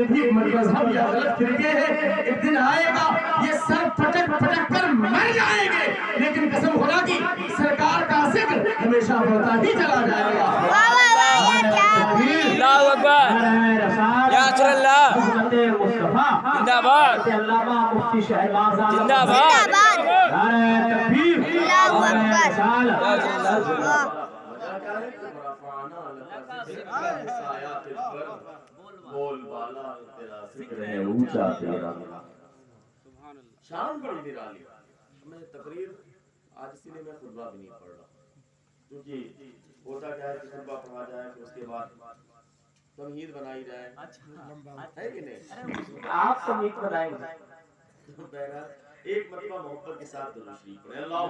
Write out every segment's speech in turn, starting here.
بھی مذہب یا غلط فرقے ہیں، ایک دن آئے گا یہ سر پھٹک پھٹک کر مر جائیں گے، لیکن قسم خدا کی سرکار کا ذکر ہمیشہ بڑھتا ہی چلا جائے گا۔ اللہ اکبر، یا رسول اللہ، حضرت مصطفیٰ زندہ باد، علامہ مفتی شہباز اعظم زندہ باد، نعرہ تکبیر، اللہ اکبر، رسالت۔ بول بالا تیرا ذکر ہے اونچا تیرا، شان بڑی نرالی۔ میں تقریر آج اسی لیے میں خطبہ بھی نہیں پڑھ رہا، کیونکہ ہوتا کیا ہے کہ خطبہ پڑھا جائے پھر اس کے بعد تمہید بنائی جائے، ہے کہ نہیں؟ آپ تمہید بنائیں گے۔ بہرحال ایک مرتبہ محبت کے ساتھ درود شریف پڑھیں، اللہم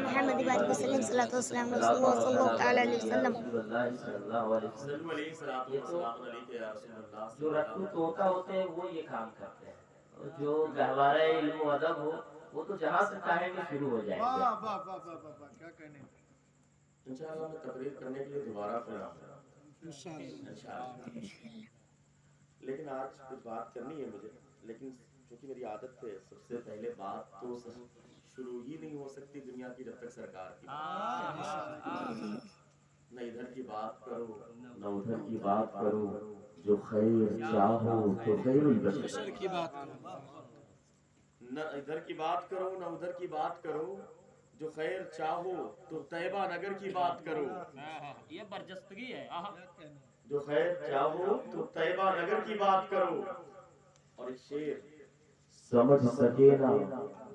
محمد بارک وسلم صلاۃ والسلام علی رسول اللہ صلی اللہ تعالی علیہ وسلم۔ جو رتو طوطا ہوتے ہیں وہ یہ کام کرتے ہیں، اور جو گہوارہ علم و ادب ہو وہ تو جہاں سے چاہیں گے شروع ہو جائیں گے۔ کیا کہنے، انشاءاللہ میں تقریر کرنے کے لیے دوبارہ پھر آؤں گا انشاءاللہ، لیکن آج کچھ بات کرنی ہے مجھے، لیکن چونکہ میری عادت ہے سب سے پہلے بات تو شروع ہی نہیں ہو سکتی دنیا کی جب تک سرکار کی نہ ادھر کی بات کرو نہ ادھر کی بات کرو، جو خیر چاہو تو خیر البشر کی بات کرو، نہ ادھر کی بات کرو نہ ادھر کی بات کرو، جو خیر چاہو تو طیبہ نگر کی بات کرو، یہ برجستگی ہے۔ جو خیر چاہو تو طیبہ نگر کی بات کرو۔ اور ایک شعر، سمجھ سکے نا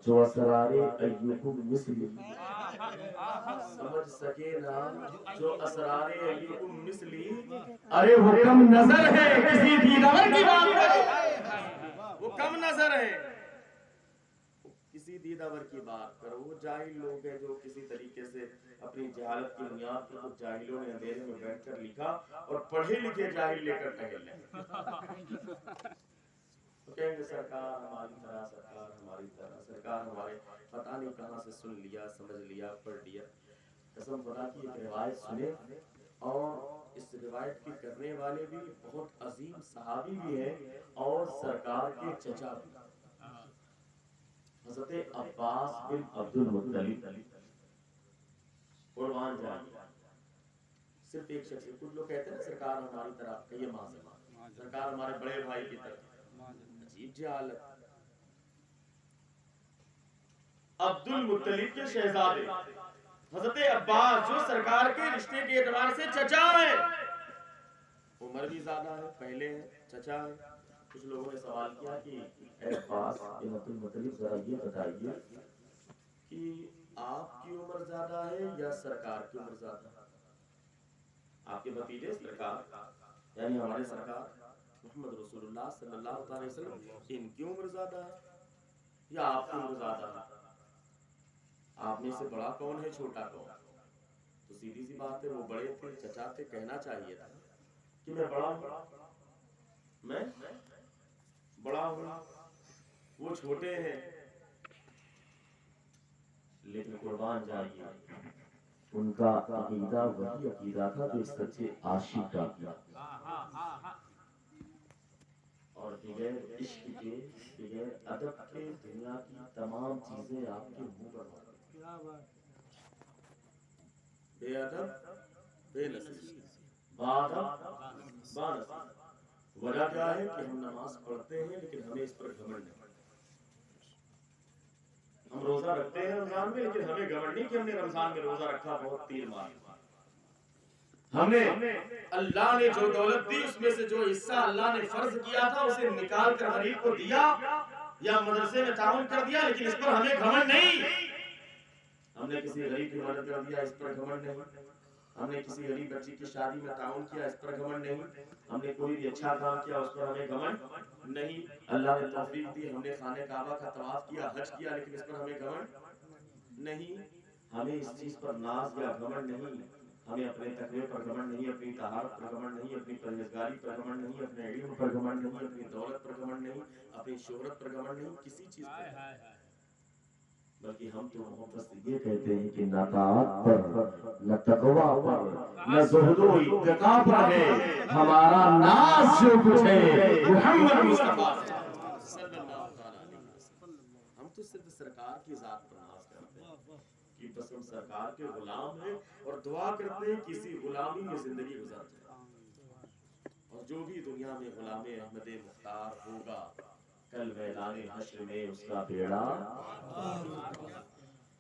جو اسرار ایوب مثلی، سمجھ سکے نا جو اسرار ایوب مثلی، ارے وہ کم نظر ہے کسی دیدار کی بات کرو، وہ کم نظر ہے کسی دیداور کی بات کرو۔ وہ جاہل لوگ ہیں جو کسی طریقے سے اپنی جہالت کی بنیاد پر کچھ جاہلوں نے اندھیرے میں بیٹھ کر لکھا اور پڑھے لکھے جاہل لے کر ٹہل لیں، تو کہیں گے سرکار ہماری طرح، سرکار ہماری طرح، سرکار ہمارے پتہ نہیں کہاں سے سن لیا، سمجھ لیا، پڑھ لیا۔ قسم خدا کی ایک روایت سنے، اور اس روایت کی کرنے والے بھی بہت عظیم صحابی بھی ہیں اور سرکار کے چچا بھی، حضرت عباس بن عبد المطلب قربان جائیں۔ صرف ایک شخص، کچھ لوگ کہتے ہیں نا سرکار ہماری طرح، کہیے معذرت، سرکار ہمارے بڑے بھائی کی طرح، عجیب جہالت۔ عبد المطلب کے شہزادے حضرت عباس جو سرکار کے رشتے کے اعتبار سے چچا ہے، عمر بھی زیادہ ہے، پہلے ہے، چچا ہے۔ کچھ لوگوں نے سوال کیا کہ اے عباس بن عبد المطلب ذرا یہ بتائیے کہ آپ کی عمر زیادہ ہے یا سرکار کی عمر زیادہ ہے؟ آپ کے بھتیجے سرکار یعنی ہمارے سرکار محمد رسول اللہ صلی اللہ علیہ وسلم، ان کی عمر زیادہ ہے یا آپ کی عمر زیادہ ہے؟ آپ میں سے بڑا کون ہے چھوٹا کون؟ تو سیدھی سی بات ہے، وہ بڑے تھے، چچا تھے، کہنا چاہیے تھا کہ میں بڑا ہوں، میں بڑا ہوں، وہ چھوٹے ہیں۔ لیکن قربان جائیے ان کا عقیدہ وہی عقیدہ تھا جو سچے عاشق کا تھا، اور بغیر عشق کے، بغیر ادب کے دنیا کی تمام چیزیں آپ کے منہ پر ہوتی ہیں۔ بے ادب بے نصیب، باادب بانصیب۔ وجہ کیا ہے کہ ہم نماز پڑھتے ہیں لیکن ہمیں اس پر گھمنڈ نہیں، ہم روزہ رکھتے ہیں رمضان میں لیکن ہمیں گھمنڈ نہیں کہ ہم نے رمضان میں روزہ رکھا، بہت تیر مار ہم نے، اللہ نے جو دولت دی اس میں سے جو حصہ اللہ نے فرض کیا تھا اسے نکال کر غریب کو دیا یا مدرسے میں تعاون کر دیا، لیکن اس پر ہمیں گھمنڈ نہیں۔ ہم نے کسی غریب کی مدد کر دیا، اس پر گھمنڈ نہیں۔ ہم نے کسی غریب بچی کی شادی میں تعاون کیا، اس پر گھمنڈ نہیں۔ ہم نے کوئی بھی اچھا کام کیا، اس پر ہمیں گھمنڈ نہیں۔ اللہ نے توفیق دی، ہم نے خانہ کعبہ کا طواف کیا، حج کیا، لیکن اس پر ہمیں گھمنڈ نہیں۔ ہمیں اس چیز پر ناز یا گھمنڈ نہیں، ہمیں اپنے تقوی پر گھمنڈ نہیں، اپنی طہارت پر گھمنڈ نہیں، اپنی پرہیزگاری پر گھمنڈ نہیں، اپنے علم پر گھمنڈ نہیں، اپنی دولت پر گھمنڈ نہیں، اپنی شہرت پر گھمنڈ نہیں، کسی چیز پر۔ बल्कि हम तो मोहब्बत से ये कहते हैं कि न ताअत पर न तकवा पर न ज़ुहदो इत्तिका पर है हमारा नाज जो कुछ है मुहम्मद मुस्तफा सल्लल्लाहु अलैहि वसल्लम। हम तो सिर्फ सरकार की जात पर नाज करते हैं कि बस हम सरकार के गुलाम हैं और दुआ करते हैं किसी गुलामी में जिंदगी गुजर जाए। और जो भी दुनिया में गुलाम अहमद मुख्तार होगा कल मैदान हश्र में उसका बेड़ा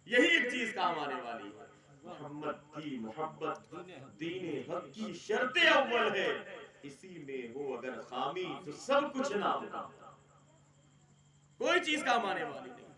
यही एक चीज काम आने वाली है। मोहम्मद की मोहब्बत दीन हक की शर्त अव्वल है, इसी में हो अगर खामी तो सब कुछ ना होगा, कोई चीज काम आने वाली नहीं।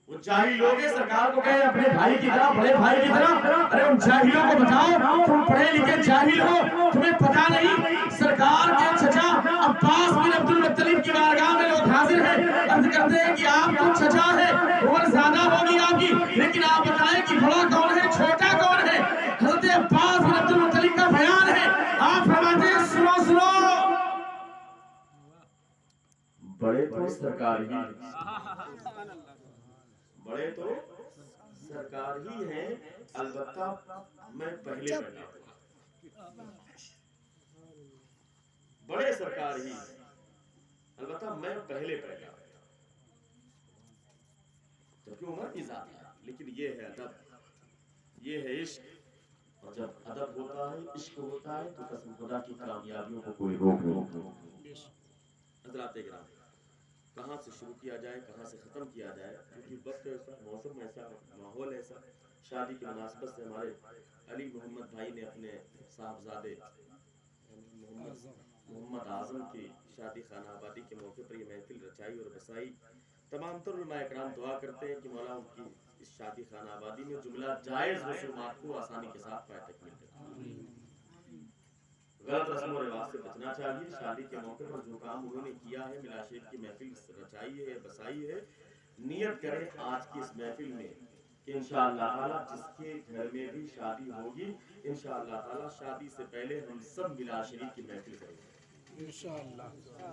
वो जाहिल लोग हैं, सरकार को कहे अपने भाई की तरह, बड़े भाई की तरह, अरे उन जाहिलों को बताओ तुम पढ़े लिखे जाहिल हो, तुम्हें पता नहीं सरकार के चचा अब्बास बिन अब्दुल मुत्तलिब की बारगाह में लोग हाजिर हैं, अर्ज करते हैं कि आप तो चचा है, उम्र ज्यादा होगी आपकी, लेकिन आप बताएं कि बड़ा कौन है छोटा कौन है। हजरत अब्बास बिन अब्दुल मुत्तलिब का बयान है, आप फरमाते हैं सुनो सुनो, बड़े तो सरकार ही, बड़े तो सरकार ही हैं, अलबत्ता मैं पहले पैदा हुआ। बड़े सरकार ही अलबत्ता मैं पहले पैदा हुआ, जबकि उम्र की ज्यादा है। लेकिन ये है अदब, ये है इश्क, और जब अदब होता है, इश्क होता है, तो कसम खुदा की कामयाबियों को कोई रोक नहीं। हज़रात इकराम, कहाँ से शुरू किया जाए, कहाँ से ख़त्म किया जाए, क्योंकि वक्त ऐसा, मौसम ऐसा, माहौल ऐसा। शादी की मुनासबत से हमारे अली मोहम्मद भाई ने अपने साहबजादे मोहम्मद आज़म की शादी खाना आबादी के मौके पर ये महफिल रचाई और बसाई। तमाम तर उलमा इकराम दुआ करते हैं कि मौला उनकी इस शादी खाना आबादी में जुमला जायज़ रसूमात को आसानी के साथ पाए तकमील करें। गलत रस्म और रिवाज से बचना चाहिए। शादी के मौके पर जो काम उन्होंने किया है, मिलाशेर की महफिल रचाई है, बसाई है, नियत करें आज की इस महफिल में कि इंशाअल्लाह ताला जिसके घर में भी शादी होगी, इंशाअल्लाह ताला शादी से पहले हम सब मिलाशेर की महफिल करेंगे इंशाअल्लाह।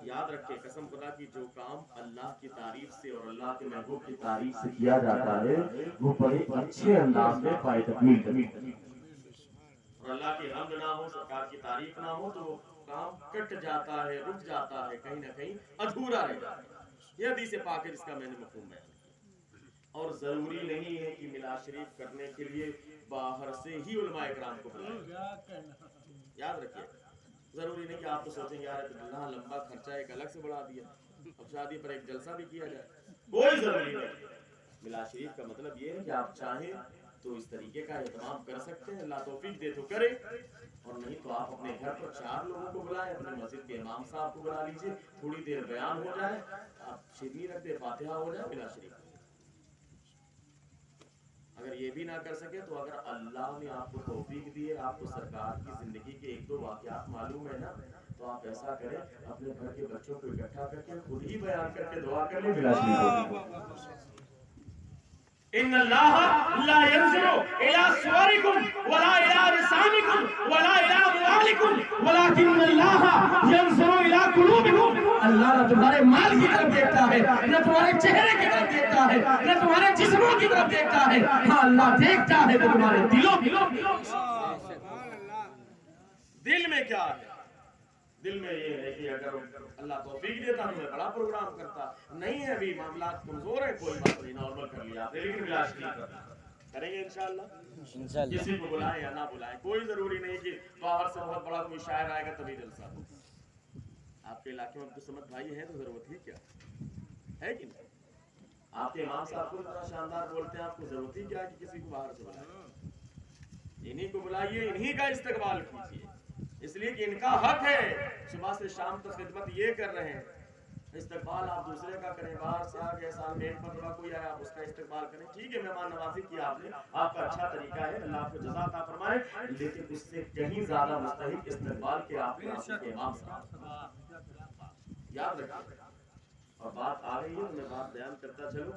याद रखें, कसम खुदा की जो काम अल्लाह की तारीफ से और अल्लाह के महबूब की तारीफ से किया जाता है, वो बड़े अच्छे अंदाज में पाए तकमील और अल्लाह की हम्द ना हो, सरकार की तारीफ ना हो, तो काम कट जाता है, रुक जाता है, कहीं ना कहीं अधूरा रह जाता है। ये हदीस पाक है जिसका मैंने मफ़हूम बयान किया। और जरूरी नहीं है कि मिलाद शरीफ करने के लिए बाहर से ही उलमा इकराम को बुलाएं। याद रखिए, जरूरी नहीं कि आप तो सोचेंगे यार इतना लंबा खर्चा एक अलग से बढ़ा दिया, अब शादी पर एक जलसा भी किया जाए, कोई जरूरी नहीं। मिलाद शरीफ का मतलब ये है कि आप चाहें तो इस तरीके का एहतमाम कर सकते हैं, अल्लाह तौफीक दे तो करे, और नहीं तो आप अपने घर पर 4 लोगों को बुलाएं, अपने मस्जिद के इमाम साहब को बुला लीजिए, थोड़ी देर बयान हो जाए, आप शिरनी रख दे, फातिहा हो जाए, मिलाद शरीफ। अगर ये भी ना कर सके तो अगर अल्लाह ने आपको तौफीक दी है, आपको सरकार की जिंदगी के 1-2 वाक़यात मालूम है ना, तो आप ऐसा करें, अपने घर के बच्चों को इकट्ठा करके खुद ही बयान करके दुआ कर ले, मिलाद शरीफ। इन्नल्लाह ला यंज़ुरु इला सुवरिकुम वला इला अजसामिकुम वला इला अमवालिकुम वलाकिन्नल्लाह यंज़ुरु इला कुलूबिकुम। अल्लाह न तुम्हारे माल की तरफ देखता है, न तुम्हारे चेहरे की तरफ देखता है, न तुम्हारे जिस्मों की तरफ देखता है, हाँ अल्लाह देखता है तो तुम्हारे दिलों दिल में क्या है। दिल में ये है कि अगर अल्लाह तौफीक देता तो मैं बड़ा प्रोग्राम करता, नहीं है अभी मामला कमजोर है, कोई बात नहीं, नॉर्मल कर लिया आपने, लेकिन मिलाद शरीफ करेंगे इंशाअल्लाह। किसी को बुलाएं या ना बुलाएं, कोई जरूरी नहीं कि बाहर से बहुत बड़ा कोई शायर आएगा तभी जलसा हो। आपके इलाके में कुछ भाई हैं तो जरूरत ही क्या है कि नहीं? आपके इमाम साहब को इतना शानदार बोलते हैं, आपको जरूरत ही क्या है कि किसी को बाहर से बुलाएं? इन्हीं को बुलाइए, इन्हीं का इस्तकबाल कीजिए, इसलिए कि इनका हक है, सुबह से शाम तक खिदमत ये कर रहे हैं। इस्तकबाल आप दूसरे का करें, बाहर से आ गए, साल में 1 मरतबा कोई आया, आप उसका इस्तकबाल करें, ठीक है, मेहमान नवाजी की आपने, आपका अच्छा तरीका है, अल्लाह आपको जज़ा अता फरमाए, लेकिन उससे कहीं ज्यादा मुस्तहिक इस्तकबाल के आपके इमाम साहब। याद रखिए, और बात आ रही है तो मैं बात बयान करता चलूं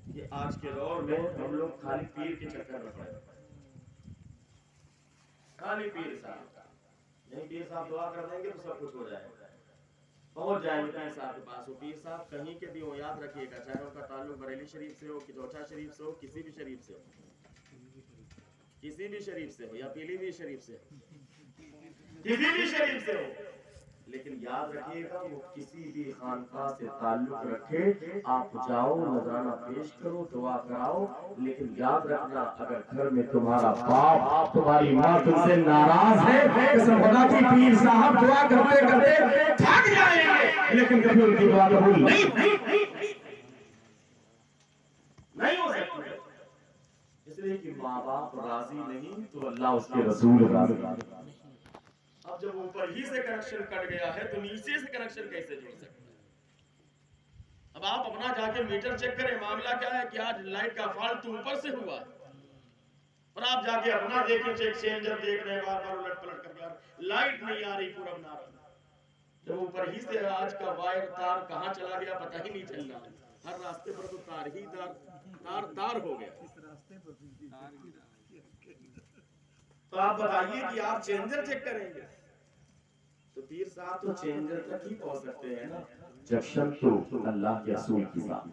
कि आज के दौर में हम लोग खाली पीर के चक्कर में पड़े, खाली पीर साहब, नहीं पीर साहब दुआ कर देंगे तो सब कुछ हो जाएगा, पहुंच जाएंगे पीर साहब के पास। वो पीर साहब कहीं के भी हो, याद रखिएगा, चाहे उनका ताल्लुक बरेली शरीफ से हो, कि चौचा शरीफ से हो, किसी भी शरीफ से हो, किसी भी शरीफ से हो, या पीलीभीत शरीफ से हो, किसी भी शरीफ से हो, लेकिन याद रखिएगा वो किसी भी खानका से ताल्लुक रखे, आप जाओ, नजराना पेश करो, दुआ कराओ, लेकिन याद रखना अगर घर में तुम्हारा बाप, तुम्हारी माँ तुमसे नाराज है, कसम खुदा की पीर साहब दुआ करते करते थक जाएंगे, लेकिन कभी उनकी दुआ कबूल नहीं हो सकती। इसलिए कि माँ बाप राजी नहीं तो अल्लाह उसके रसूल राजी। अब जब ऊपर ही से कनेक्शन कट गया है तो नीचे से कनेक्शन कैसे जुड़ सकता है? अब आप अपना जाके मीटर चेक करें, मामला क्या है कि आज लाइट का फॉल्ट तो ऊपर से हुआ है, और आप जाके अपना देखें, चेक चेंजर देख रहे हैं, बार बार उलट पलट करके लाइट नहीं आ रही, पूरा बना रही। जब ऊपर ही से आज का वायर तार कहाँ चला गया पता ही नहीं चल रहा, हर रास्ते पर तो तार ही तार हो गया। तो आप बताइए कि आप चेंजर चेक करेंगे तो पीर साहब तो चेंजर तक ही पहुंच सकते हैं ना, जंक्शन तो अल्लाह के रसूल की बात।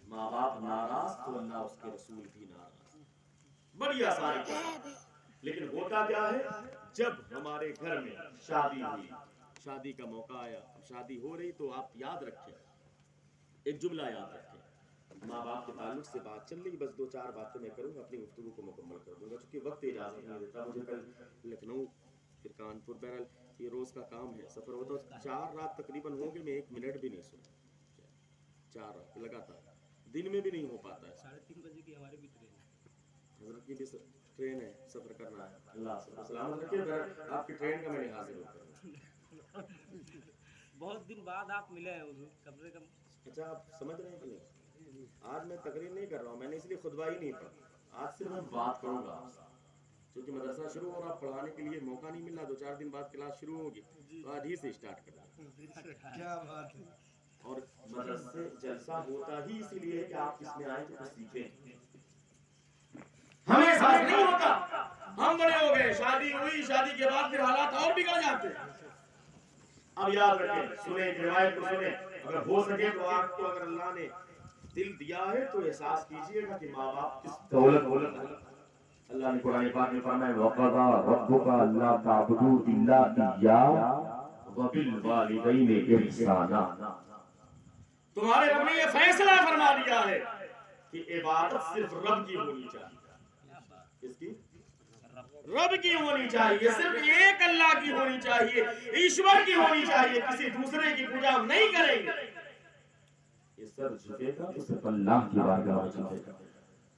माँ बाप नाराज तो अल्लाह उसके रसूल भी नाराज। बड़ी आसानी है, लेकिन होता क्या है, जब हमारे घर में शादी हुई, शादी का मौका आया, शादी हो रही, तो आप याद रखें, एक जुमला याद रखें, माँ बाप के ताल्लुक से बात चल रही, बस 2-4 बातें मैं करूंगा, अपनी गुफ्तगू को मुकम्मल कर दूंगा, क्योंकि वक्त इजाजत नहीं देता मुझे। कल लखनऊ फिर कानपुर, बहरहाल ये रोज का काम है, सफर होता है, 4 रात तकरीबन हो गए, मैं 1 मिनट भी नहीं सुना, 4 रात लगातार, दिन में भी नहीं हो पाता है। 3:30 बजे की हमारी भी ट्रेन है, हजरत की भी ट्रेन है, सफर करना है, अल्लाह सलामत रखे। आपकी ट्रेन का मैं हाजिर होता हूँ। बहुत दिन बाद आप मिले हैं हुजूर, कम से कम। अच्छा, आप समझ रहे हैं कि नहीं? आज मैं तकरीर नहीं कर रहा हूँ, मैंने इसलिए खुतबा ही नहीं पढ़ा, आज सिर्फ मैं बात करूंगा आपसे, क्योंकि मदरसा शुरू हो रहा, पढ़ाने के लिए मौका नहीं मिल रहा, 2-4 दिन बाद क्लास शुरू होगी, तो आज ही से स्टार्ट कर रहा। क्या बात है। और मदरसे जलसा होता ही इसीलिए है कि आप इसमें आए तो कुछ सीखें। हमें एहसास नहीं होता, हम बड़े हो गए, शादी हुई, शादी के बाद फिर हालात और बिगड़ जाते हैं। अब याद रखें, सुने रिवायत को सुने, अगर हो सके तो आपको, अगर अल्लाह ने दिल दिया है तो एहसास कीजिएगा कि माँ बाप किस दौलत। अल्लाह ने कुरान पाक में फरमाया, वक़ज़ा रब्बुका अल्ला ताबुदू इल्ला इय्याहु व बिल वालिदैनि इहसाना। तुम्हारे रब ने ये फैसला फरमा दिया है कि इबादत सिर्फ रब की होनी चाहिए। किसकी? रब की होनी चाहिए, सिर्फ एक अल्लाह की होनी चाहिए, ईश्वर की होनी चाहिए, किसी दूसरे की पूजा हम नहीं करेंगे। ये सर झुकेगा तो सिर्फ अल्लाह की बारगाह में झुकेगा।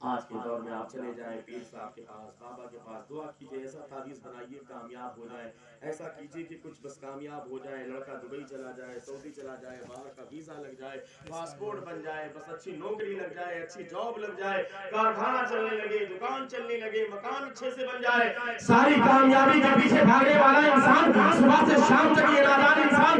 आज के दौर में आप चले जाएं पीर साहब के पास, बाबा के पास, दुआ कीजिए, ऐसा तावीज़ बनाइए कामयाब हो जाए, ऐसा कीजिए कि कुछ बस कामयाब हो जाए, लड़का दुबई चला जाए, सऊदी चला जाए, बाहर का वीजा लग जाए, पासपोर्ट बन जाए, बस अच्छी नौकरी लग जाए, अच्छी जॉब लग जाए, कारखाना चलने लगे, दुकान चलने लगे, मकान अच्छे से बन जाए। सारी कामयाबी के पीछे भागने वाला इंसान सुबह से शाम तक ये नादान इंसान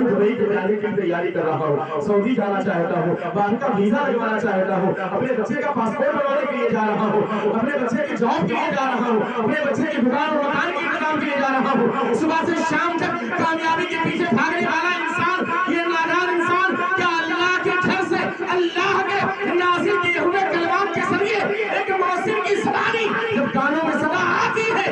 दुबई के जाने की तैयारी कर रहा हो, सऊदी जाना चाहता हो, बाहर का वीजा लगवाना चाहता हो, अपने बच्चे का पासपोर्ट बनवाने के लिए जा रहा हो, अपने बच्चे की जॉब के लिए जा रहा हो, अपने बच्चे की दुकान और मकान के इंतजाम के लिए जा रहा हो, सुबह से शाम तक कामयाबी के पीछे भागने वाला इंसान, ये नादान इंसान, क्या अल्लाह के घर से, अल्लाह के नाज़िल किए हुए कलमात के जरिए एक मौसिम की सवारी जब कानों में सदा आती है,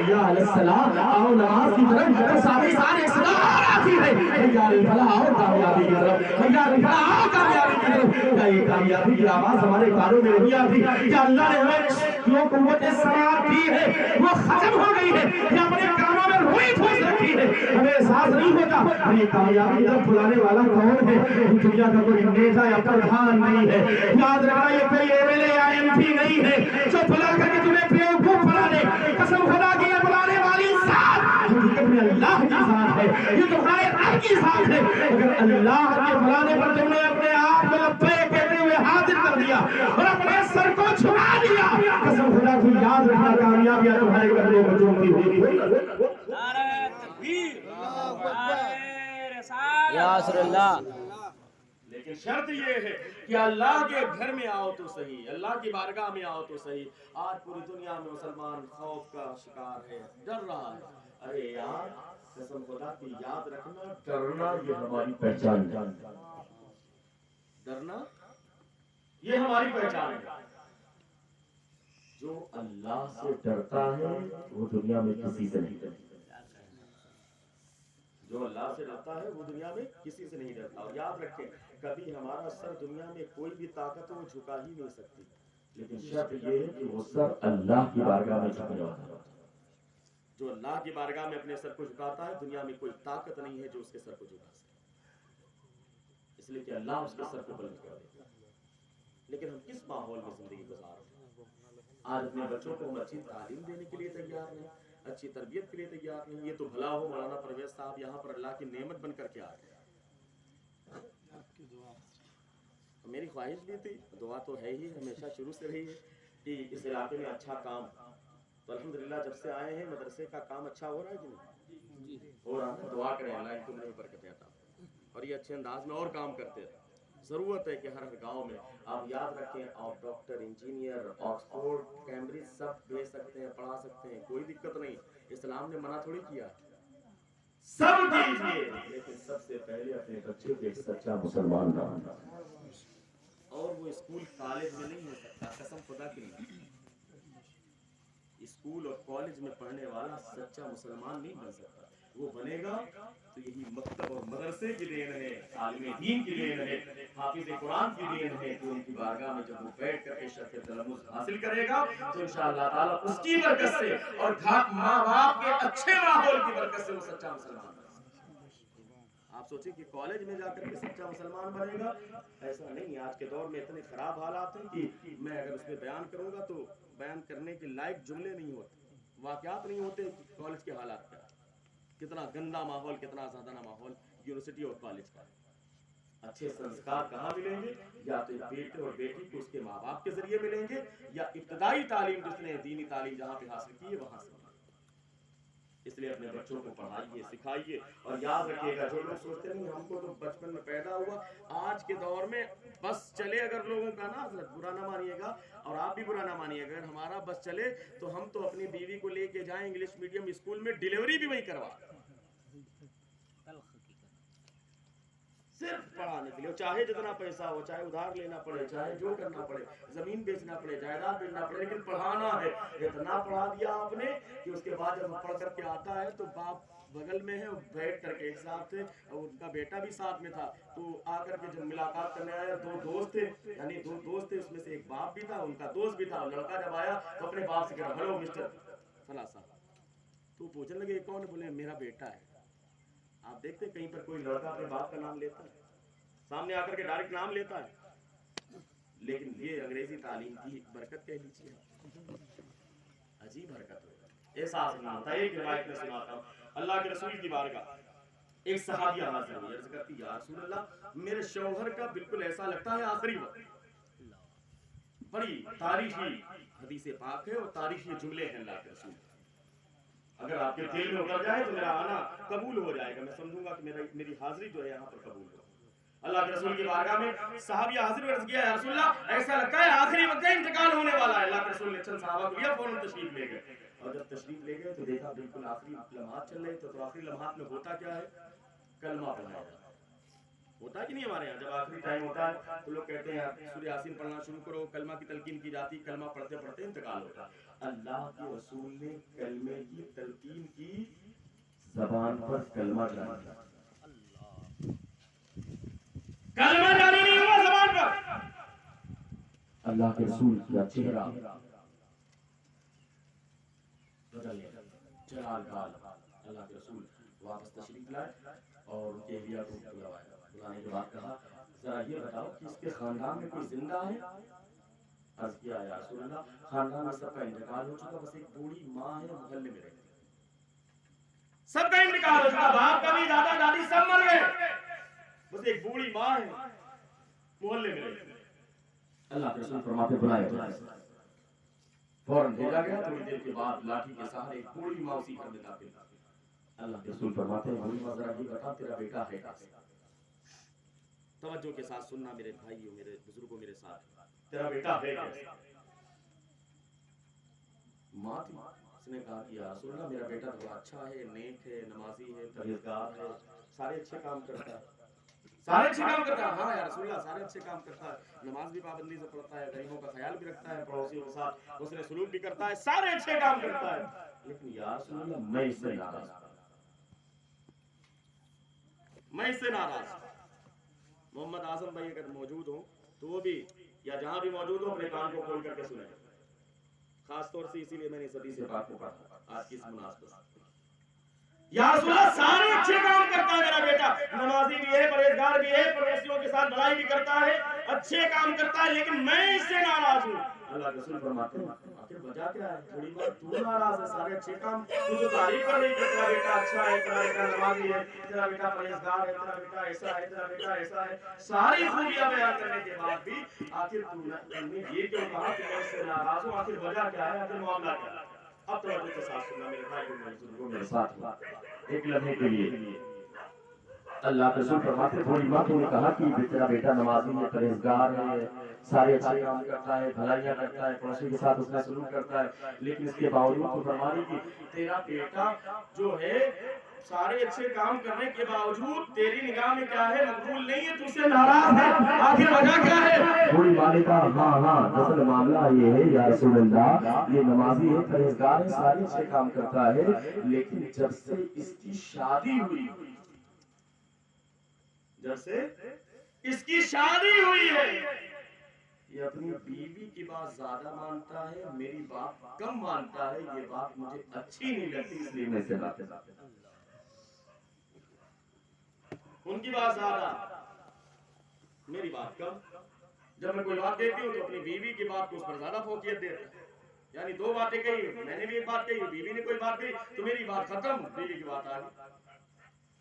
या अलैहिस्सलाम आओ नमाज की तरफ, तो सारे सदा आती है, या फलाह आओ कामयाबी की तरफ, या फलाह आओ कामयाबी की तरफ। क्या ये कामयाबी की आवाज हमारे कानों में नहीं आती? क्या अल्लाह ने हमें जो कुव्वत समाअत दी है वो खत्म हो गई है, या अपने कानों में रुई ठोस रखी है, हमें एहसास नहीं होता? ये कामयाबी तरफ बुलाने वाला कौन है? दुनिया का कोई नेता या प्रधान नहीं है, याद रखना, ये कोई एमएलए या एमपी नहीं है जो बुला करके तुम्हें बेवकूफ बना दे। कसम खुदा की ये बुलाने वाली जात हकीकत में अल्लाह की जात है, ये तुम्हारे रब की जात है। अगर अल्लाह के बुलाने पर तुमने अपने आप को लब्बैक कहते हुए हाजिर कर दिया और अपने सर को झुका दिया, कसम खुदा की याद रखना, कामयाबियां तुम्हारे कदमों पर चूमती होगी। नारे तकबीर, नारे रिसालत, या रसूलल्लाह। लेकिन शर्त ये है कि अल्लाह के घर में आओ तो सही, अल्लाह की बारगाह में आओ तो सही। आज पूरी दुनिया में मुसलमान खौफ का शिकार है, डर रहा है। अरे यार, कसम खुदा की याद रखना, डरना ये हमारी पहचान है। डरना ये हमारी पहचान है। जो अल्लाह से डरता है वो दुनिया में किसी से नहीं डरता। जो अल्लाह से डरता है वो दुनिया में किसी से नहीं डरता। और याद रखें, कभी हमारा सर दुनिया में कोई भी ताकत वो झुका ही नहीं सकती, लेकिन शर्त ये है कि वो सर अल्लाह की बारगाह में झुकने वाला है। जो अल्लाह की बारगाह में अपने सर को झुकाता है, दुनिया में कोई ताकत नहीं है जो उसके सर को झुका सके, इसलिए कि अल्लाह उसके सर को बुलंद कर देगा। लेकिन हम किस माहौल में जिंदगी गुजार रहे हैं? आज अपने बच्चों को हम अच्छी तालीम देने के लिए तैयार नहीं, अच्छी तरबियत के लिए तैयार नहीं। ये तो भला हो मौलाना परवेज साहब यहाँ पर अल्लाह की नेमत बनकर के आ गए। मेरी ख्वाहिश भी थी, दुआ तो है ही, हमेशा शुरू से रही है कि इस इलाके में अच्छा काम, तो अल्हम्दुलिल्लाह जब से आए हैं मदरसे का काम अच्छा हो रहा है कि नहीं? हो रहा है। दुआ करें अल्लाह इनको में बरकत अता और ये अच्छे अंदाज में और काम करते हैं। जरूरत है कि हर गांव में आप याद रखें, आप डॉक्टर, इंजीनियर, ऑक्सफोर्ड, कैम्ब्रिज सब भेज सकते हैं, पढ़ा सकते हैं, कोई दिक्कत नहीं। इस्लाम ने मना थोड़ी किया, सब कीजिए, लेकिन सबसे पहले अपने बच्चे को एक सच्चा मुसलमान बनाना। और वो स्कूल कॉलेज में नहीं हो सकता, कसम खुदा की नहीं। स्कूल और कॉलेज में पढ़ने वाला सच्चा मुसलमान नहीं बन सकता। वो बनेगा तो यही मकतब और मदरसे की देन है, आलिम दीन की देन है, हाफिज कुरान की देन है कि उनकी बारगाह में जब वो बैठ करके शर्फ तलम्मुज़ हासिल करेगा तो इंशाअल्लाह ताला उसकी बरकत से और माँ बाप के अच्छे माहौल की बरकत से वो सच्चा मुसलमान बनेगा। आप सोचिए कि कॉलेज में जाकर के सच्चा मुसलमान बनेगा, ऐसा नहीं। आज के दौर में इतने खराब हालात हैं कि मैं अगर उसमें बयान करूंगा तो बयान करने के लायक जुमले नहीं होते, वाकयात नहीं होते। कॉलेज के हालात क्या, कितना गंदा माहौल, कितना ज़्यादा माहौल यूनिवर्सिटी और कॉलेज का। अच्छे संस्कार कहाँ मिलेंगे? या तो बेटे और बेटी को उसके माँ बाप के जरिए मिलेंगे, या इब्तदाई तालीम जिसने दीनी तालीम जहाँ पे हासिल की है वहाँ से। इसलिए अपने बच्चों को पढ़ाइए, सिखाइए। और याद रखिएगा, जो लोग सोचते नहीं हमको तो बचपन में पैदा हुआ, आज के दौर में बस चले अगर लोगों का ना, बुरा ना मानिएगा और आप भी बुरा ना मानिएगा, अगर हमारा बस चले तो हम तो अपनी बीवी को लेके जाएं इंग्लिश मीडियम स्कूल में, डिलीवरी भी वहीं करवा, सिर्फ पढ़ाने के लिए। चाहे जितना पैसा हो, चाहे उधार लेना पड़े, चाहे जो करना पड़े, जमीन बेचना पड़े, जायदाद बेचना पड़े, लेकिन पढ़ाना है। इतना पढ़ा दिया आपने कि उसके बाद जब पढ़ करके आता है तो बाप बगल में है, बैठ करके एक साथ थे और उनका बेटा भी साथ में था, तो आकर के जब मुलाकात करने आया, दो दोस्त थे, यानी दो दोस्त थे, उसमें से एक बाप भी था, उनका दोस्त भी था। लड़का जब आया तो अपने बाप से कहा, हेलो मिस्टर फला साहब, तो पूछने लगे कौन? बोले मेरा बेटा है। आप देखते कहीं पर कोई लड़का अपने बाप का नाम लेता है, सामने आकर के डायरेक्ट नाम लेता है? लेकिन ये अंग्रेजी तालीम की बरकत कह लीजिए, अजीब हरकत है। एहसास नहीं होता। एक रिवायत में सुनाता हूँ, अल्लाह के रसूल की बारगाह एक सहाबिया हाजिर हुई, अर्ज करती, या रसूल अल्लाह, मेरे शौहर का बिल्कुल ऐसा लगता है आखिरी वक्त। बड़ी तारीखी हदीस पाक है और तारीखी जुमले हैं अल्लाह के रसूल। अगर आपके दिल में उतर जाए तो मेरा आना कबूल हो जाएगा, मैं समझूंगा कि मेरी हाजिरी जो है यहाँ पर कबूल हो। अल्लाह के रसूल की बारगाह में सहाबिया हाजिर अर्ज किया, या रसूल अल्लाह, ऐसा लगता है आखिरी वक्त का इंतकाल होने वाला है। अल्लाह के रसूल ने चंद सहाबा को लिया, फौरन तशरीफ ले गए। और जब तशरीफ ले गए तो देखा बिल्कुल आखिरी लम्हात चल रहे थे। तो आखिरी लम्हात में होता क्या है? कलमा पढ़ना होता है कि नहीं? हमारे यहाँ जब आखिरी टाइम होता है तो लोग कहते हैं सूरह यासीन पढ़ना शुरू करो, कलमा की तलकीन की जाती, कलमा पढ़ते पढ़ते इंतकाल होता है। अल्लाह के रसूल ने कलमे की तलकीन की, ज़बान पर कलमा जारी, कलमा जारी नहीं हुआ ज़बान पर। अल्लाह के रसूल का चेहरा बदल गया, जलाल गाल। अल्लाह के रसूल वापस तशरीफ लाए और उनके एहलिया को बुलवाया। बुलाने के बाद कहा, जरा ये बताओ कि इसके खानदान में कोई जिंदा है? अर्ज किया, या रसूल अल्लाह, खानदान में सबका इंतकाल हो चुका, बस एक बूढ़ी माँ है मोहल्ले में रहती, सबका इंतकाल हो चुका, बाप का भी, दादा दादी सब मर गए, बस एक बूढ़ी माँ है मोहल्ले में रहती। अल्लाह के रसूल फरमाते, बुलाया। फौरन भेजा गया। थोड़ी देर के बाद लाठी के सहारे एक बूढ़ी माँ उसी घर में दाखिल। अल्लाह के रसूल फरमाते हैं, बूढ़ी माँ जरा ये बता, तेरा बेटा है कैसे? तवज्जो के साथ सुनना मेरे भाइयों, मेरे बुजुर्गों, मेरे साथ, तेरा बेटा है कैसे? माँ थी, اس نے کہا کہ یا رسول اللہ میرا بیٹا بڑا اچھا ہے، نیک ہے، نمازی ہے، پرہیزگار ہے، سارے اچھے کام کرتا ہے، سارے اچھے کام کرتا ہے. ہاں یا رسول اللہ سارے اچھے کام کرتا ہے، نماز بھی پابندی سے پڑھتا ہے، غریبوں کا خیال بھی رکھتا ہے، پڑوسیوں کے ساتھ حسن سلوک بھی کرتا ہے، سارے اچھے کام کرتا ہے، لیکن یا رسول اللہ میں اس سے ناراض ہوں، میں اس سے ناراض ہوں. محمد اعظم بھائی اگر موجود ہوں تو وہ بھی یا جہاں بھی موجود ہو اپنے کان کو کھول کر کے سنیں. خاص طور سے اسی لیے میں نے اس حدیث پاک کو پڑھا آج کی اس مناسبت سے. یا رسول اللہ سارے اچھے کام کرتا ہے میرا بیٹا، نمازی بھی ہے، پرہیزگار بھی ہے، پڑوسیوں کے ساتھ بھلائی بھی کرتا ہے، اچھے کام کرتا ہے، لیکن میں اس سے ناراض ہوں. اللہ کے رسول فرماتے ہیں آخر وجہ کیا ہے؟ تھوڑی بات تو ناراض ہے، سارے اچھے کام تو جو تعریف کر رہی ہے، تیرا بیٹا اچھا ہے، تیرا بیٹا نمازی ہے، تیرا بیٹا پرہیزگار ہے، تیرا بیٹا ایسا ہے، تیرا بیٹا ایسا ہے، ساری خوبیاں بیان کرنے کے بعد بھی آخر تم نے یہ کیوں کہا کہ میں اس سے ناراض ہوں؟ آخر وجہ کیا ہے؟ آخر معاملہ کیا ہے؟ اب توجہ کے ساتھ سننا میرے بھائی کو میرے ساتھ ایک لمحے کے لیے. اللہ کے رسول فرماتے تھوڑی بات نے کہا کہ تیرا بیٹا نمازی ہے، پرہیزگار ہے، سارے اچھے کام کرتا ہے، بھلائیاں کرتا ہے، پڑوسی کے ساتھ اس نے سلوک کرتا ہے، لیکن اس کے باوجود تو فرما رہی کہ تیرا بیٹا جو ہے سارے اچھے کام کرنے کے باوجود تیری نگاہ میں کیا ہے؟ مقبول نہیں ہے، تجھ سے ناراض ہے. آخر وجہ کیا ہے؟ تھوڑی بات نے کہا ہاں دراصل معاملہ یہ ہے یا رسول اللہ، یہ نمازی ہے، پرہیزگار ہے، سارے اچھے کام کرتا ہے، لیکن جب سے اس کی شادی ہوئی، جب سے اس کی شادی ہوئی ہے یہ اپنی بیوی کی بات زیادہ مانتا ہے، میری بات کم مانتا ہے. یہ بات مجھے اچھی نہیں لگتی، اس لیے میں سے باتیں ان کی بات زیادہ، میری بات کم. جب میں کوئی بات کہتی ہوں تو اپنی بیوی کی بات کو اس پر زیادہ فوقیت دیتا ہے. یعنی دو باتیں کہی، میں نے بھی ایک بات کہی، بیوی نے کوئی بات کہی تو میری بات ختم، بیوی کی بات آ گئی.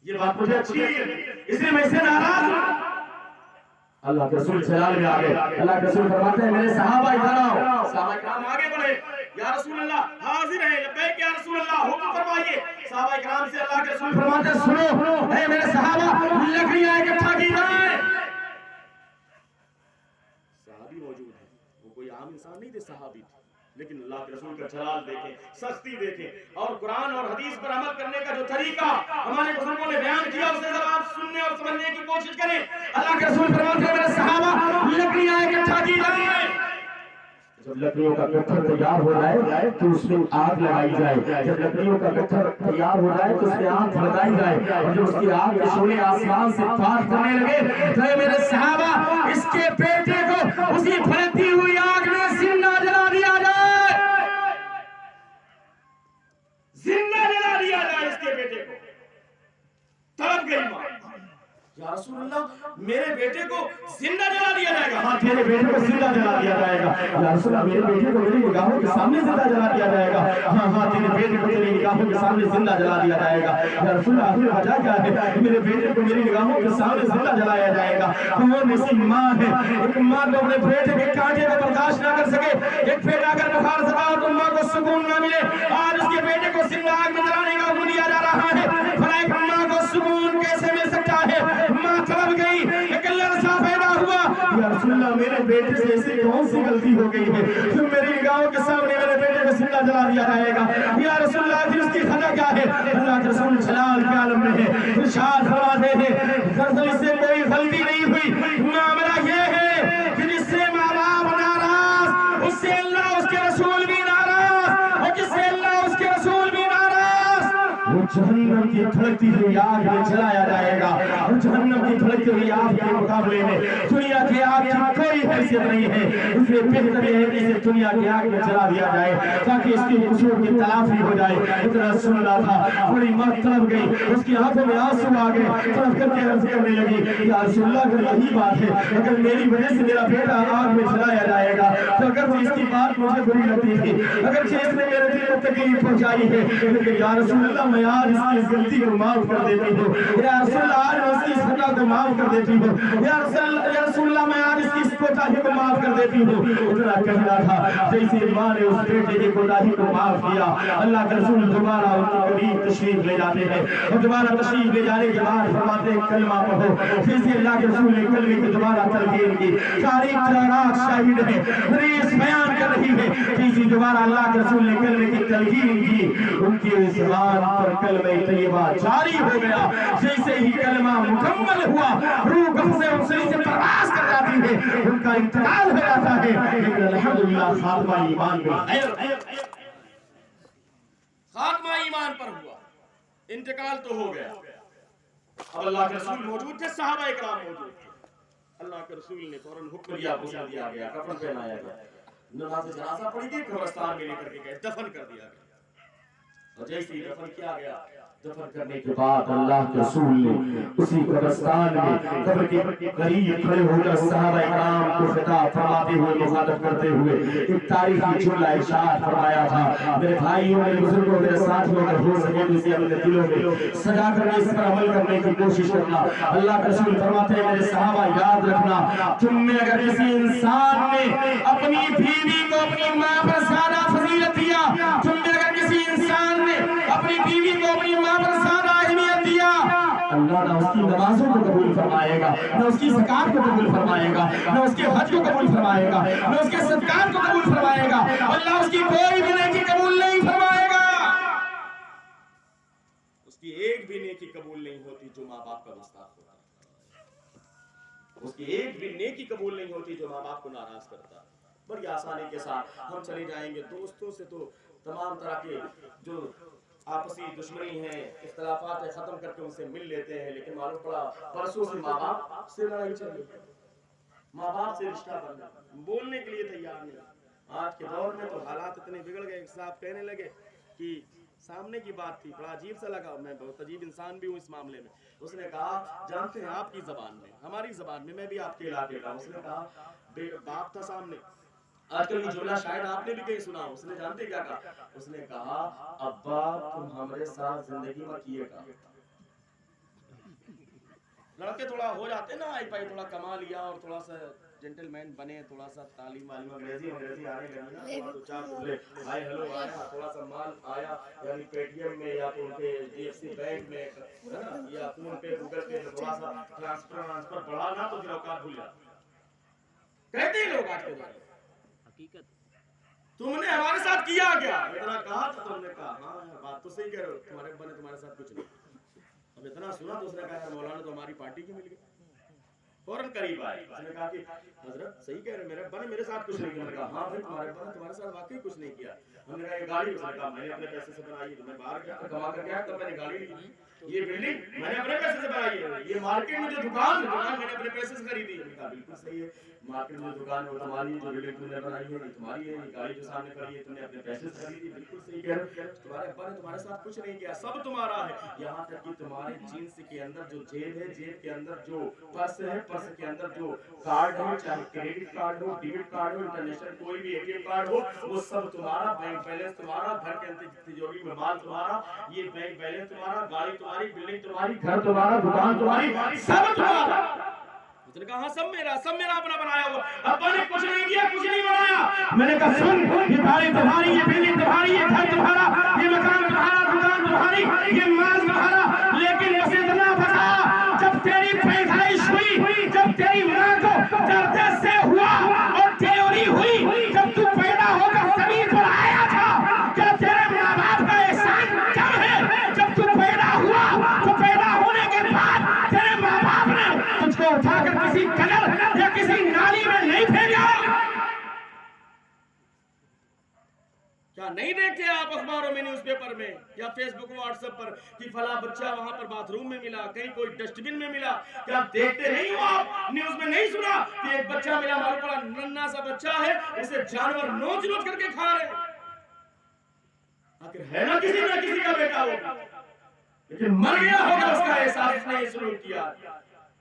یہ بات مجھے اچھی ہے، اس لیے میں اس سے ناراض ہوں. اللہ کے رسول چلال میں آگے اللہ کے رسول فرماتے ہیں میرے صحابہ ادھر آؤ. صحابہ کرام آگے بڑھے. یا رسول اللہ حاضر ہیں، لبیک یا رسول اللہ، حکم فرمائیے. صحابہ کرام سے اللہ کے رسول فرماتے ہیں سنو اے میرے صحابہ، لکڑیاں اکٹھا کی جائیں. صحابی موجود ہیں، وہ کوئی عام انسان نہیں تھے، صحابی تھے، لیکن اللہ کے رسول کا جلال دیکھیں، سختی دیکھیں، اور قرآن اور حدیث پر عمل کرنے کا جو طریقہ ہمارے بزرگوں نے بیان کیا اسے ذرا آپ سننے اور سمجھنے کی کوشش کریں. اللہ کے رسول فرماتے ہیں میرے صحابہ، لکڑیاں اکٹھا کی جائیں. جب لکڑیوں کا گٹھر تیار ہو جائے تو اس میں آگ لگائی جائے. جب لکڑیوں کا گٹھر تیار ہو جائے تو اس میں آگ لگائی جائے، اور جب اس کی آگ کے شعلے آسمان سے پار کرنے لگے تو اے میرے صحابہ، اس کے بیٹے کو اسی پھڑتی ہوئی آگ میں زندہ جلا دیا جائے. زندہ جلا دیا جائے اس کے بیٹے کو. تڑپ گئی ماں، یا رسول اللہ میرے بیٹے کو زندہ جلا دیا جائے گا. ہاں تیرے بیٹے کو زندہ جلا دیا جائے گا. یا رسول اللہ میرے بیٹے کو میری نگاہوں کے سامنے زندہ جلا دیا جائے گا. ہاں تیرے بیٹے کو میری نگاہوں کے سامنے زندہ جلا دیا جائے گا. یا رسول اللہ آخر وجہ کیا ہے؟ میرے بیٹے کو میری نگاہوں کے سامنے زندہ جلایا جائے گا. کون ایسی ماں ہے؟ ایک ماں کو اپنے بیٹے کے کانٹے کو برداشت نہ کر سکے، ایک بیٹا اگر بخار سکا تو ماں کو سکون نہ ملے. آج اس کے بیٹے کو زندہ آگ میں جلانے کا حکم دیا جا رہا ہے. بھلا ایک ماں کو سکون کیسے مل سکتا ہے؟ ماں تڑپ گئی، ایک لرزہ پیدا ہوا. یا رسول اللہ میرے بیٹے سے ایسی کون سی غلطی ہو گئی ہے جو میری نگاہوں کے سامنے میرے بیٹے کو زندہ جلا دیا جائے گا؟ یا رسول اللہ پھر اس کی خطا کیا ہے؟ اللہ کے رسول جلال کے عالم میں ہے، ارشاد فرماتے ہیں دراصل اس سے کوئی غلطی نہیں ہوئی، معاملہ یہ ہے کہ جس سے ماں باپ ناراض اس سے اللہ اس کے رسول بھی ناراض، اور جس سے اللہ اس کے رسول بھی ناراض وہ جہنم کی دھڑکتی ہوئی آگ میں جلایا جائے گا. اور جہنم کی دھڑکتی ہوئی آگ کے مقابلے میں دنیا کی آگ کی کوئی حیثیت نہیں ہے. اس لیے بہتر یہ ہے کہ اسے دنیا کی آگ میں جلا دیا جائے تاکہ اس کی قصور کی تلافی ہو جائے. اتنا سن رہا تھا، بڑی ماں تڑپ گئی، اس کی آنکھوں میں آنسو آ گئے، تڑپ کر کے عرض کرنے لگی یا رسول اللہ اگر یہی بات ہے، اگر میری وجہ سے میرا بیٹا آگ میں جلایا جائے گا تو اگرچہ اس کی بات مجھے بری لگتی تھی، اگرچہ اس نے میرے دل کو تکلیف پہنچائی ہے، لیکن یا رسول اللہ میں آج اس کی غلطی کو معاف کر دیتی ہوں. یا رسول اللہ آج اس کی خطا کو معاف کر دیتی ہوں. یا رسول रसूलुल्लाह मैं आज इसकी कोताही को माफ कर देती हूँ। उतना कहना था जैसे माँ ने उस बेटे की कोताही को माफ किया, अल्लाह के रसूल दोबारा उनके करीब तशरीफ ले जाते हैं और दोबारा तशरीफ ले जाने के बाद फरमाते हैं कलमा पढ़ो। जैसे अल्लाह के रसूल ने कलमे की दोबारा तलकीन की, तारीख तारात शाहिद है, हदीस बयान कर रही है, जैसे दोबारा अल्लाह के रसूल ने कलमे की तलकीन की, उनकी ज़ुबान पर कलमे तैयबा जारी हो गया। जैसे ही कलमा मुकम्मल हुआ, रूह कब्ज़ से उनसे परवाज़ कर जाती है, उनका इंतकाल हो जाता है। लेकिन अल्हम्दुलिल्लाह खात्मा ईमान पे खात्मा ईमान पर हुआ, इंतकाल तो हो गया। अब अल्लाह के रसूल मौजूद थे, सहाबा इकराम मौजूद थे। अल्लाह के रसूल ने फौरन हुक्म दिया, गुस्सा दिया गया, कफन पहनाया गया, नमाज़ जनाज़ा पढ़ी गई, कब्रिस्तान में लेकर के गए, दफन कर दिया गया। और जैसे ही दफन किया गया, दफन करने के बाद अल्लाह के रसूल ने उसी कब्रिस्तान में कब्र के करीब खड़े होकर सहाबा इकराम को खिताब फरमाते हुए, मुखातब करते हुए एक तारीखी जुमला इरशाद फरमाया था। मेरे भाइयों, मेरे बुजुर्गों, मेरे साथियों, अगर हो सके तो इसे अपने दिलों में सजा कर इस पर अमल करने की कोशिश करना। अल्लाह के रसूल फरमाते हैं, मेरे सहाबा याद रखना, तुम में अगर किसी इंसान ने अपनी बीवी को अपनी माँ पर ज्यादा फजीलत दिया, तुम में अगर किसी इंसान ने अपनी बीवी को अपनी माँ पर ज्यादा अहमियत दिया, अल्लाह ना उसकी नमाजों को कबूल फरमाएगा, ना उसकी ज़कात को कबूल फरमाएगा, ना उसके हज को कबूल फरमाएगा, ना उसके सदकात को कबूल फरमाएगा, अल्लाह उसकी कोई भी नेकी कबूल नहीं फरमाएगा। उसकी एक भी नेकी कबूल नहीं होती जो माँ बाप का गुस्ताख होता है, उसकी एक भी नेकी कबूल नहीं होती जो माँ बाप को नाराज करता। बड़ी आसानी के साथ हम चले जाएंगे। दोस्तों से तो तमाम तरह के जो आपसी दुश्मनी है, इख्तलाफात है, खत्म करके उनसे मिल लेते हैं, लेकिन मालूम पड़ा परसों से माँ बाप से लड़ाई चल रही, माँ बाप से रिश्ता बनना, बोलने के लिए तैयार नहीं। आज के दौर में तो हालात इतने बिगड़ गए, साहब कहने लगे कि सामने की बात थी, बड़ा अजीब सा लगा, मैं बहुत अजीब इंसान भी हूँ इस मामले में। उसने कहा जानते हैं आपकी जबान में, हमारी जबान में, मैं भी आपके इलाके का। उसने कहा बाप था सामने, आजकल ये जुमला शायद आपने भी कहीं सुना। उसने जानते क्या कहा? उसने कहा अब्बा तुम हमारे साथ जिंदगी में किएगा। लड़के थोड़ा हो जाते ना आई पाई, थोड़ा कमा लिया और थोड़ा सा जेंटलमैन बने, थोड़ा सा तालीम वालीम अंग्रेजी आने लगी ना, तो चार बोले हाय हेलो आया, थोड़ा सा माल आया, यानी पेटीएम में या तो उनके HDFC बैंक में है ना, या फोन पे गूगल पे थोड़ा सा ट्रांसफर बढ़ा ना तो फिर औकात भूल जाते, कहते ही लोग आज के दौर। तुमने हमारे साथ किया क्या? इतना कहा तो तुमने कहा हाँ बात तो सही कह रहे हो, तुम्हारे बने तुम्हारे साथ कुछ नहीं। अब इतना सुना तो उसने कहा मौलाना तो हमारी पार्टी की मिल गई। फौरन करीब आए, उसने कहा कि हजरत सही कह रहे मेरे बने मेरे साथ कुछ नहीं किया। मैंने कहा हाँ भाई तुम्हारे बने तुम्हारे साथ वाकई कुछ नहीं किया। हमने कहा ये गाड़ी, उसने कहा मैंने अपने पैसे से बनाई है, मैं बाहर गया कमा कर गया तब मैंने गाड़ी ली, ये बिल्डिंग मैंने अपने पैसे से बनाई है, ये मार्केट में जो दुकान मैंने अपने पैसे से खरीदी है। कहा बिल्कुल सही है, मार्केट में दुकान है वो तुम्हारी, जो बिल्डिंग तुमने बनाई है ये तुम्हारी है, ये गाड़ी जो सामने खड़ी है तुमने अपने पैसे से खरीदी, बिल्कुल सही कह रहे हो। तुम्हारे अब्बा ने तुम्हारे साथ कुछ नहीं किया, सब तुम्हारा है, यहाँ तक कि तुम्हारे जीन्स के अंदर जो जेब है, जेब के अंदर जो पर्स है, पर्स के अंदर जो कार्ड है, चाहे क्रेडिट कार्ड हो, डेबिट कार्ड हो, इंटरनेशनल कोई भी ATM कार्ड हो, वो सब तुम्हारा, बैंक बैलेंस तुम्हारा, घर के अंदर तिजोरी में माल तुम्हारा, ये बैंक बैलेंस तुम्हारा, गाड़ी तुम्हारी, बिल्डिंग तुम्हारी, घर तुम्हारा, दुकान तुम्हारी, सब तुम्हारा। उसने कहा हाँ सब मेरा अपना बनाया हुआ, अब्बा ने कुछ नहीं किया, कुछ नहीं बनाया। मैंने कहा सुन, ये गाड़ी तुम्हारी, ये बिल्डिंग तुम्हारी, ये घर तुम्हारा, ये मकान तुम्हारा, दुकान तुम्हारी, ये माल तुम्हारा, लेकिन बस इतना बता जब तेरी पैदाइश हुई, जब तेरी माँ को दर्द से हुआ और डिलीवरी हुई, जब तू पैदा होकर जमीन पर आया था, क्या तेरे माँ बाप का एहसान कम है? जब तू पैदा हुआ तो पैदा होने के बाद तेरे माँ बाप ने तुझको उठाकर किसी कदर या किसी नाली में नहीं फेंका? क्या नहीं देखते आप अखबारों में, न्यूज़पेपर में या फेसबुक व्हाट्सएप पर कि फला बच्चा वहां पर बाथरूम में मिला, कहीं कोई डस्टबिन में मिला? क्या देखते नहीं हो आप? न्यूज़ में नहीं सुना कि एक बच्चा मिला, मालूम पड़ा नन्हा सा बच्चा है, उसे जानवर नोच नोच करके खा रहे। आखिर है ना किसी का बेटा हो, लेकिन मर गया होगा, उसका एहसास नहीं शुरू किया।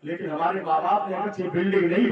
लेकिन हमारे माँ बाप ने अच्छी बिल्डिंग नहीं